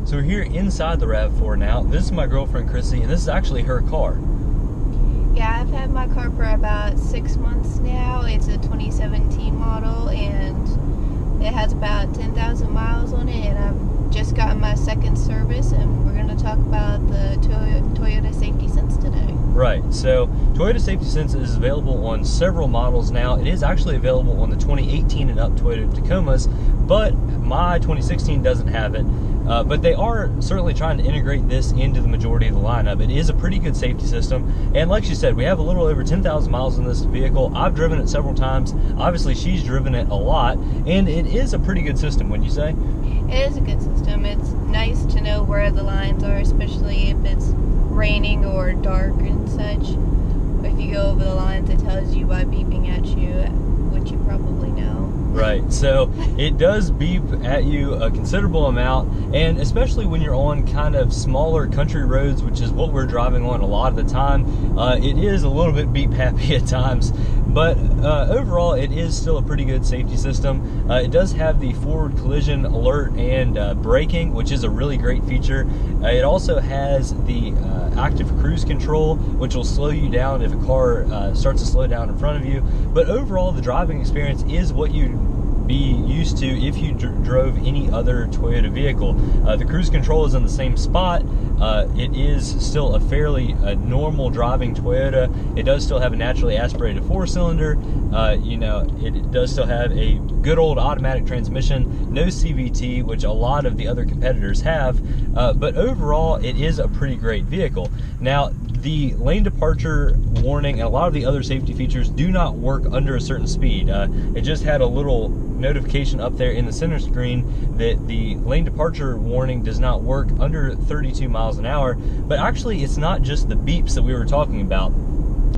So we're here inside the RAV4 now. This is my girlfriend Chrissy, and this is actually her car. Yeah, I've had my car for about 6 months now. It's a 2017 model, and it has about 10,000 miles on it, and I've just gotten my second service, and we're going to talk about the Toyota Safety Sense today. Right, so Toyota Safety Sense is available on several models now. It is actually available on the 2018 and up Toyota Tacomas, but my 2016 doesn't have it. But they are certainly trying to integrate this into the majority of the lineup. It is a pretty good safety system, and like she said, we have a little over 10,000 miles in this vehicle. I've driven it several times. Obviously, she's driven it a lot, and it is a pretty good system, wouldn't you say? It is a good system. It's nice to know where the lines are, especially if it's raining or dark and such. If you go over the lines, it tells you by beeping at you, which you probably know. Right, so it does beep at you a considerable amount, and especially when you're on kind of smaller country roads, which is what we're driving on a lot of the time, it is a little bit beep happy at times. But overall, it is still a pretty good safety system. It does have the forward collision alert and braking, which is a really great feature. It also has the active cruise control, which will slow you down if a car starts to slow down in front of you. But overall, the driving experience is what you'd be used to if you drove any other Toyota vehicle. The cruise control is in the same spot. It is still a fairly normal driving Toyota. It does still have a naturally aspirated 4-cylinder. You know, it does still have a good old automatic transmission, no CVT, which a lot of the other competitors have. But overall, it is a pretty great vehicle. Now, the lane departure warning and a lot of the other safety features do not work under a certain speed. It just had a little notification up there in the center screen that the lane departure warning does not work under 32 miles an hour. But actually, it's not just the beeps that we were talking about.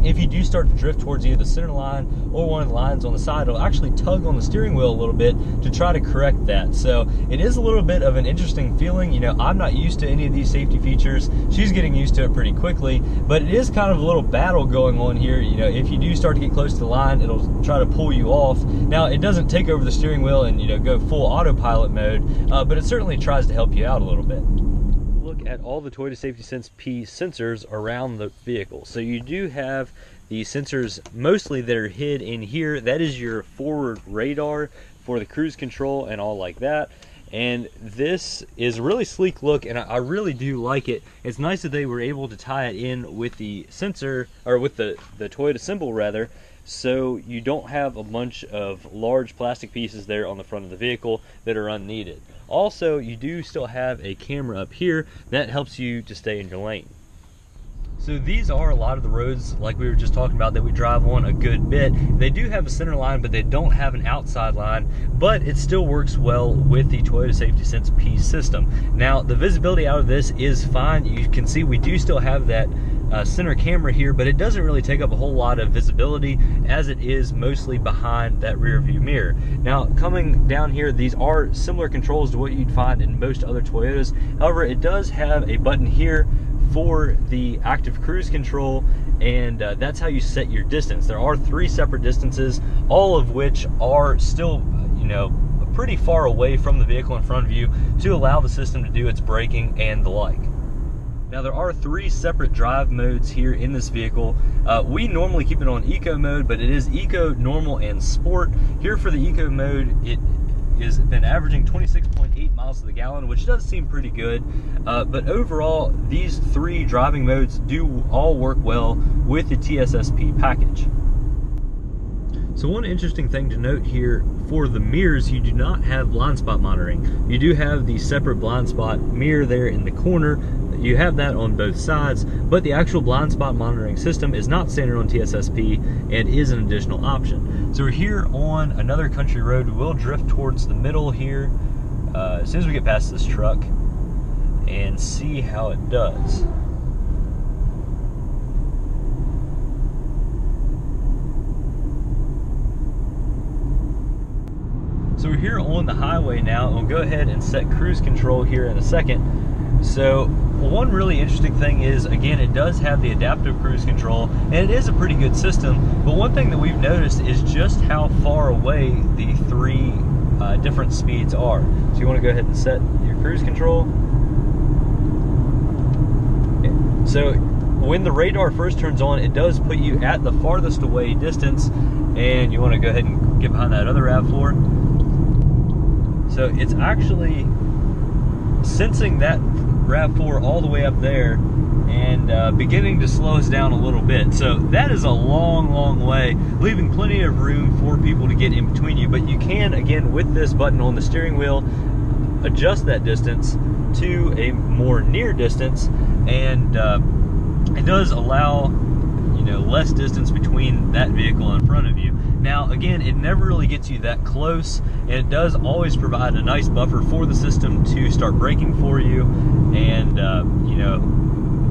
If you do start to drift towards either the center line or one of the lines on the side, it'll actually tug on the steering wheel a little bit to try to correct that. So it is a little bit of an interesting feeling. You know, I'm not used to any of these safety features. She's getting used to it pretty quickly, but it is kind of a little battle going on here. You know, if you do start to get close to the line, it'll try to pull you off. Now, it doesn't take over the steering wheel and, you know, go full autopilot mode, but it certainly tries to help you out a little bit. Look at all the Toyota Safety Sense P sensors around the vehicle. So you do have the sensors mostly that are hid in here. That is your forward radar for the cruise control and all like that. And this is a really sleek look, and I really do like it. It's nice that they were able to tie it in with the sensor, or with the Toyota symbol rather, so you don't have a bunch of large plastic pieces there on the front of the vehicle that are unneeded. Also, you do still have a camera up here that helps you to stay in your lane. So these are a lot of the roads, like we were just talking about, that we drive on a good bit. They do have a center line, but they don't have an outside line, but it still works well with the Toyota Safety Sense P system. Now, the visibility out of this is fine. You can see we do still have that center camera here, but it doesn't really take up a whole lot of visibility, as it is mostly behind that rear view mirror. Now, coming down here, these are similar controls to what you'd find in most other Toyotas. However, it does have a button here for the active cruise control, and that's how you set your distance. There are 3 separate distances, all of which are still, you know, pretty far away from the vehicle in front of you to allow the system to do its braking and the like. Now, there are 3 separate drive modes here in this vehicle. We normally keep it on eco mode, but it is eco, normal, and sport. Here for the eco mode, it has been averaging 26.8 miles to the gallon, which does seem pretty good. But overall, these 3 driving modes do all work well with the TSS-P package. So one interesting thing to note here, for the mirrors, you do not have blind spot monitoring. You do have the separate blind spot mirror there in the corner. You have that on both sides, but the actual blind spot monitoring system is not standard on TSS-P and is an additional option. So we're here on another country road. We will drift towards the middle here as soon as we get past this truck and see how it does. So we're here on the highway now, and we'll go ahead and set cruise control here in a second. So one really interesting thing is, again, it does have the adaptive cruise control, and it is a pretty good system. But one thing that we've noticed is just how far away the 3 different speeds are. So you want to go ahead and set your cruise control. So when the radar first turns on, it does put you at the farthest away distance, and you want to go ahead and get behind that other RAV4. So it's actually sensing that RAV4 all the way up there and beginning to slow us down a little bit. So that is a long way, leaving plenty of room for people to get in between you. But you can, again, with this button on the steering wheel, adjust that distance to a more near distance, and it does allow, you know, less distance between that vehicle in front of you. Now, again, it never really gets you that close, and it does always provide a nice buffer for the system to start braking for you and, you know,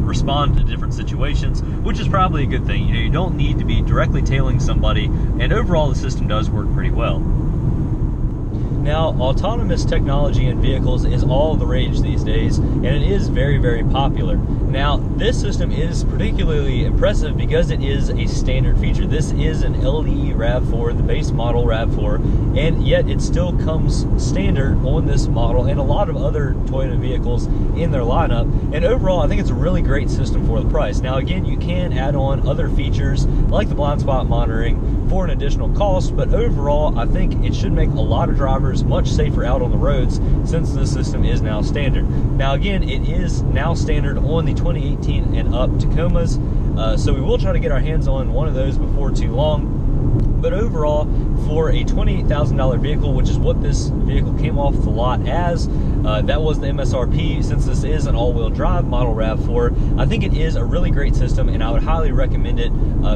respond to different situations, which is probably a good thing. You know, you don't need to be directly tailing somebody, and overall the system does work pretty well. Now, autonomous technology in vehicles is all the rage these days, and it is very popular. Now, this system is particularly impressive because it is a standard feature. This is an LE RAV4, the base model RAV4, and yet it still comes standard on this model and a lot of other Toyota vehicles in their lineup. And overall, I think it's a really great system for the price. Now, again, you can add on other features like the blind spot monitoring for an additional cost, but overall, I think it should make a lot of drivers much safer out on the roads since this system is now standard. Now, again, it is now standard on the 2018 and up Tacomas, so we will try to get our hands on one of those before too long. But overall, for a $28,000 vehicle, which is what this vehicle came off the lot as, that was the MSRP. Since this is an all-wheel drive model RAV4, I think it is a really great system, and I would highly recommend it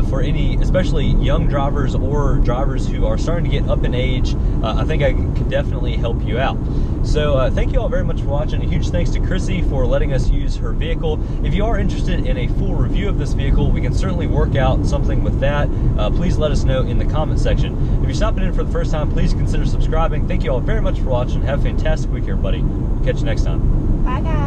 for any, especially young drivers or drivers who are starting to get up in age. I think I could definitely help you out. So thank you all very much for watching. A huge thanks to Chrissy for letting us use her vehicle. If you are interested in a full review of this vehicle, we can certainly work out something with that. Please let us know in the comment section. If you're stopping in for the first time, please consider subscribing. Thank you all very much for watching. Have a fantastic week, everybody. Catch you next time. Bye, guys.